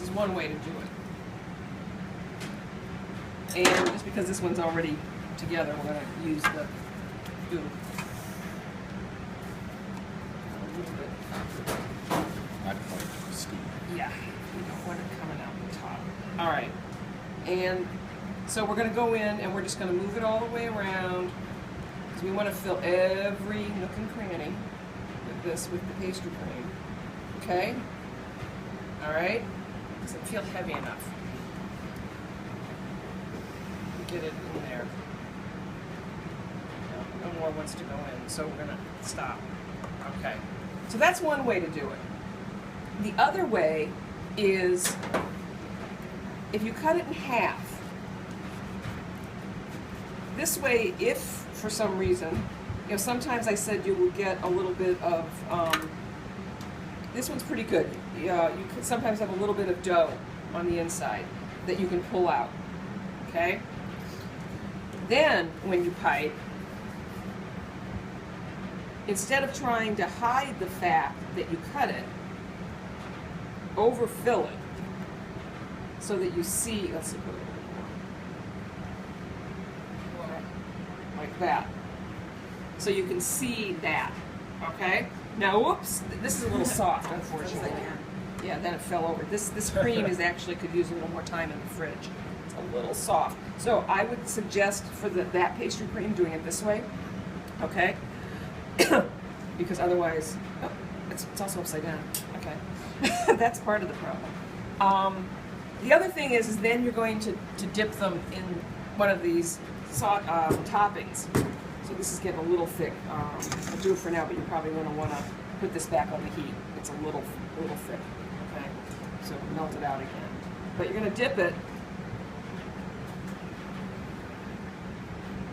is one way to do it. And just because this one's already together, we're going to use the glue. A little bit. Not quite steep. Yeah, we don't want it coming out the top. All right, and so we're going to go in and we're just going to move it all the way around because we want to fill every nook and cranny with this, with the pastry cream. Okay? All right? Does it feel heavy enough? Get it in there. No more wants to go in, so we're going to stop. Okay. So that's one way to do it. The other way is if you cut it in half. This way, if for some reason, you know, sometimes I said you will get a little bit of, this one's pretty good. You could sometimes have a little bit of dough on the inside that you can pull out, okay? Then, when you pipe, instead of trying to hide the fact that you cut it, overfill it so that you see, let's see, put it a little more, like that. So you can see that, okay? Now, whoops, this is a little soft, unfortunately. Yeah, then it fell over. This cream is actually could use a little more time in the fridge. It's a little soft. So I would suggest for that pastry cream doing it this way, okay? Because otherwise, oh, it's also upside down. Okay, that's part of the problem. The other thing is then you're going to dip them in one of these toppings. So this is getting a little thick. I'll do it for now, but you're probably going to want to put this back on the heat. It's a little thick. Okay, so melt it out again. But you're going to dip it,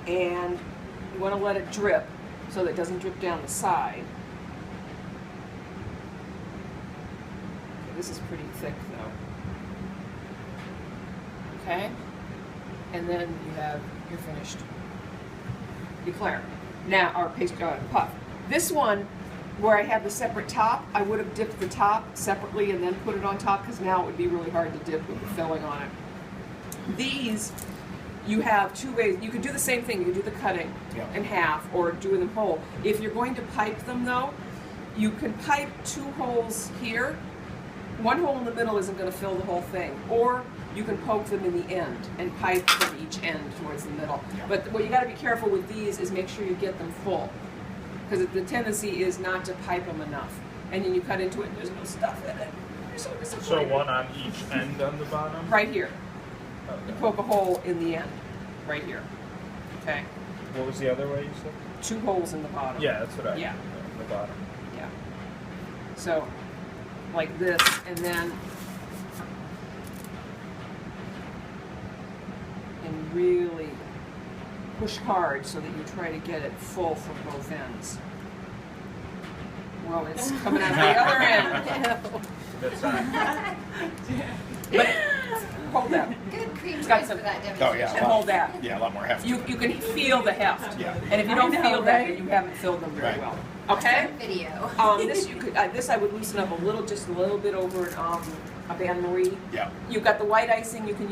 and you want to let it drip so that it doesn't drip down the side. Okay, this is pretty thick though. Okay, and then you have your finished eclair. Now, our puff. This one, where I had the separate top, I would have dipped the top separately and then put it on top because now it would be really hard to dip with the filling on it. These, you have two ways. You could do the same thing. You could do the cutting in half or do them whole. If you're going to pipe them though, you can pipe 2 holes here. One hole in the middle isn't going to fill the whole thing. Or you can poke them in the end and pipe from each end towards the middle. But what you got to be careful with these is make sure you get them full, because the tendency is not to pipe them enough, and then you cut into it and there's no stuff in it. You're so disappointed. So one on each end on the bottom? Right here. Okay. You poke a hole in the end, right here. Okay. What was the other way you said? 2 holes in the bottom. Yeah, that's what I. Yeah. The bottom. Yeah. So, like this, and then. And really push hard so that you try to get it full from both ends. Well, it's coming out of the other end. That's not. But hold that. Good cream It's got cheese some- for that Oh, demonstration. yeah. Hold that. Yeah, a lot more heft. You can feel the heft. Yeah. And if you don't I know, feel that, right? then you haven't filled them very Right. well. Okay? Video. This you could. This I would loosen up a little, just a little bit over a bain marie. Yeah. You've got the white icing. You can use